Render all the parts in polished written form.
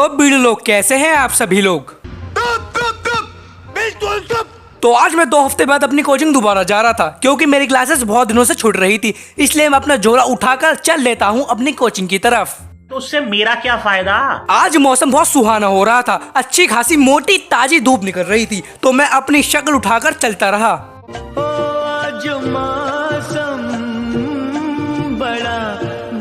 तो बीड़ू लोग कैसे हैं आप सभी लोग। तो आज मैं 2 हफ्ते बाद अपनी कोचिंग दोबारा जा रहा था क्योंकि मेरी क्लासेस बहुत दिनों से छूट रही थी, इसलिए मैं अपना झोला उठाकर चल लेता हूँ अपनी कोचिंग की तरफ। तो उससे मेरा क्या फायदा। आज मौसम बहुत सुहाना हो रहा था, अच्छी खासी मोटी ताजी धूप निकल रही थी, तो मैं अपनी शक्ल उठाकर चलता रहा। आज मौसम बड़ा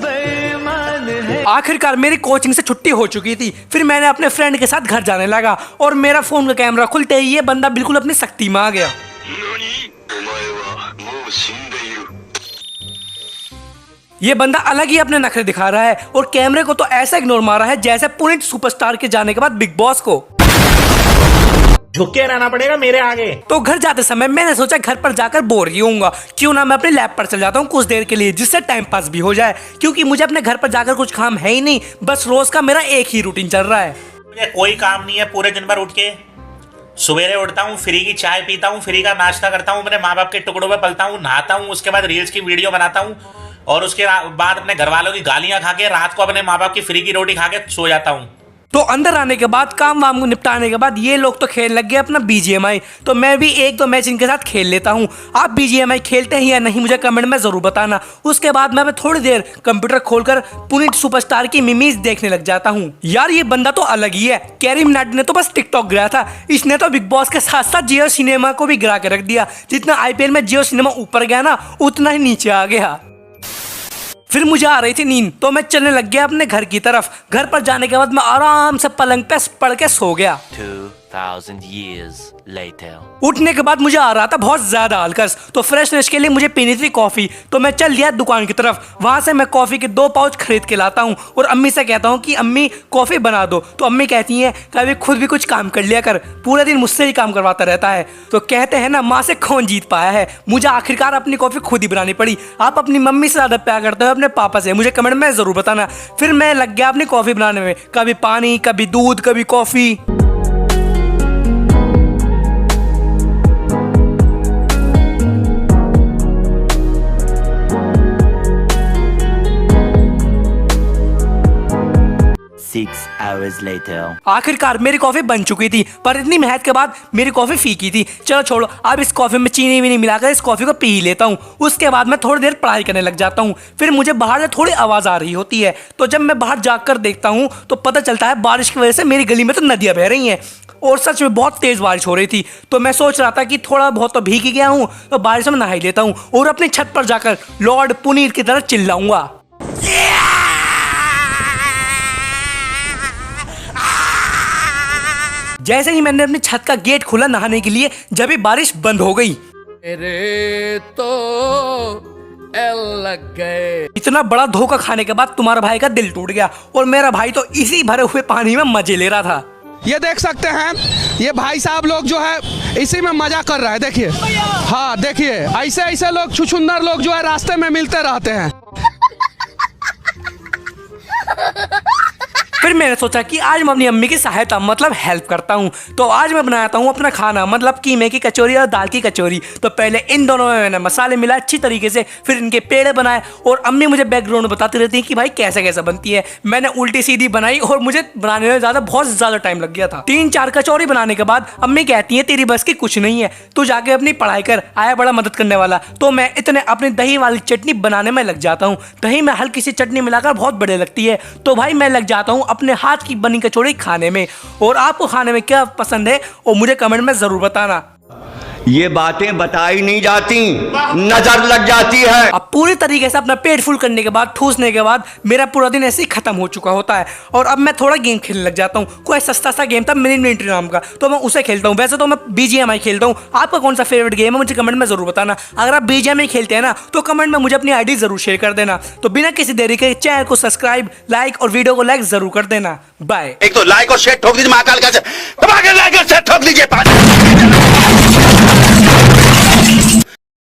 बेईमान है। आखिरकार मेरी कोचिंग से छुट्टी हो चुकी थी। फिर मैंने अपने फ्रेंड के साथ घर जाने लगा और मेरा फोन का कैमरा खुलते ही ये बंदा बिल्कुल अपनी शक्ति में आ गया। ये बंदा अलग ही अपने नखरे दिखा रहा है और कैमरे को तो ऐसा इग्नोर मारा है जैसे पुनीत सुपरस्टार के जाने के बाद बिग बॉस को। झुक के रहना पड़ेगा मेरे आगे। तो घर जाते समय मैंने सोचा घर पर जाकर बोर ही होऊंगा, क्यों ना मैं अपने लैब पर चल जाता हूँ कुछ देर के लिए, जिससे टाइम पास भी हो जाए, क्योंकि मुझे अपने घर पर जाकर कुछ काम है ही नहीं। बस रोज का मेरा एक ही रूटीन चल रहा है। मुझे कोई काम नहीं है पूरे दिन भर। उठ के सवेरे उठता हूँ, फ्री की चाय पीता हूँ, फ्री का नाश्ता करता हूँ, अपने माँ बाप के टुकड़ों में पलता हूँ, नहाता हूँ, उसके बाद रील्स की वीडियो बनाता हूँ और उसके बाद अपने घर वालों की गालियां खा के रात को अपने माँ बाप की फ्री की रोटी खा के सो जाता हूँ। तो अंदर आने के बाद काम वाम को निपटाने के बाद ये लोग तो खेलने लग गए अपना BGMI, तो मैं भी 1-2 मैच इनके साथ खेल लेता हूँ। आप BGMI खेलते हैं या नहीं मुझे कमेंट में जरूर बताना। उसके बाद मैं थोड़ी देर कंप्यूटर खोलकर पुनीत सुपरस्टार की मीमीज देखने लग जाता हूँ। यार ये बंदा तो अलग ही है। कैरी मिनाटी ने तो बस टिकटॉक गिराया था, इसने तो बिग बॉस के साथ साथ जियो सिनेमा को भी गिरा के रख दिया। जितना IPL में जियो सिनेमा ऊपर गया ना, उतना ही नीचे आ गया। फिर मुझे आ रही थी नींद, तो मैं चलने लग गया अपने घर की तरफ। घर पर जाने के बाद मैं आराम से पलंग पे पड़ के सो गया। 2000 years later. उठने के बाद मुझे आ रहा था बहुत ज्यादा आलकस, तो फ्रेशनेस के लिए मुझे पीनी थी कॉफी। तो मैं चल दिया दुकान की तरफ। वहां से मैं कॉफी के 2 पाउच खरीद के लाता हूँ और अम्मी से कहता हूँ कि अम्मी कॉफी बना दो। तो अम्मी कहती हैं कभी खुद भी कुछ काम कर लिया कर, पूरे दिन मुझसे ही काम करवाता रहता है। तो कहते हैं ना, माँ से कौन जीत पाया है। मुझे आखिरकार अपनी कॉफी खुद ही बनानी पड़ी। आप अपनी मम्मी से ज्यादा प्यार करते हो अपने पापा से, मुझे कमेंट में जरूर बताना। फिर मैं लग गया अपनी कॉफी बनाने में, कभी पानी, कभी दूध, कभी कॉफी। आखिरकार मेरी कॉफी बन चुकी थी, पर इतनी मेहनत के बाद मेरी कॉफी फीकी थी। चलो छोड़ो, अब इस कॉफी में चीनी भी नहीं मिलाकर इस कॉफी को पी ही लेता हूँ। उसके बाद मैं थोड़ी देर पढ़ाई करने लग जाता हूँ। फिर मुझे बाहर से थोड़ी आवाज आ रही होती है, तो जब मैं बाहर जाकर देखता हूँ तो पता चलता है बारिश की वजह से मेरी गली में तो नदियां बह रही हैं और सच में बहुत तेज बारिश हो रही थी। तो मैं सोच रहा था कि थोड़ा बहुत तो भीग ही गया हूँ, तो बारिश में नहा ही लेता हूँ और अपनी छत पर जाकर लॉर्ड पुनीत की तरह चिल्लाऊंगा। जैसे ही मैंने अपनी छत का गेट खोला नहाने के लिए, जब ही बारिश बंद हो गई। मेरे तो एल लग गए। इतना बड़ा धोखा खाने के बाद तुम्हारा भाई का दिल टूट गया और मेरा भाई तो इसी भरे हुए पानी में मजे ले रहा था। ये देख सकते हैं, ये भाई साहब लोग जो है इसी में मजा कर रहा है। देखिए, हाँ देखिए, ऐसे ऐसे लोग छुछुंदर लोग जो है रास्ते में मिलते रहते हैं। फिर मैंने सोचा कि आज मैं अपनी अम्मी की सहायता मतलब हेल्प करता हूँ। तो आज मैं बनाता हूँ अपना खाना, मतलब कीमे की कचौरी और दाल की कचौरी। तो पहले इन दोनों में मैंने मसाले मिलाए अच्छी तरीके से, फिर इनके पेड़े बनाए और अम्मी मुझे बैकग्राउंड बताती रहती है कि भाई कैसे कैसे बनती है। मैंने उल्टी सीधी बनाई और मुझे बनाने में बहुत ज्यादा टाइम लग गया था। 3-4 कचौरी बनाने के बाद अम्मी कहती है तेरी बस की कुछ नहीं है, तू जाके अपनी पढ़ाई कर, आया बड़ा मदद करने वाला। तो मैं इतने अपनी दही वाली चटनी बनाने में लग जाता हूँ। दही में हल्की सी चटनी मिलाकर बहुत बढ़िया लगती है। तो भाई मैं लग जाता हूँ अपने हाथ की बनी कचौड़ी खाने में। और आपको खाने में क्या पसंद है और मुझे कमेंट में जरूर बताना। ये बातें बताई नहीं जाती, नजर लग जाती है। अब पूरी तरीके से अपना पेट फुल करने के बाद, ठूसने के बाद मेरा पूरा दिन ऐसे ही खत्म हो चुका होता है और अब मैं थोड़ा गेम खेलने लग जाता हूँ। कोई सस्ता सा गेम था मिनी मिलिट्री नाम का, तो मैं उसे खेलता हूँ। वैसे तो मैं BGMI खेलता हूँ। आपका कौन सा फेवरेट गेम है मुझे कमेंट में जरूर बताना। अगर आप BGMI खेलते हैं ना तो कमेंट में मुझे अपनी ID जरूर शेयर कर देना। तो बिना किसी देरी के चैनल को सब्सक्राइब, लाइक और वीडियो को लाइक जरूर कर देना। बाय। एक तो लाइक और शेयर ठोक दीजिए, महाकाल का दबा के लाइक और शेयर ठोक दीजिए।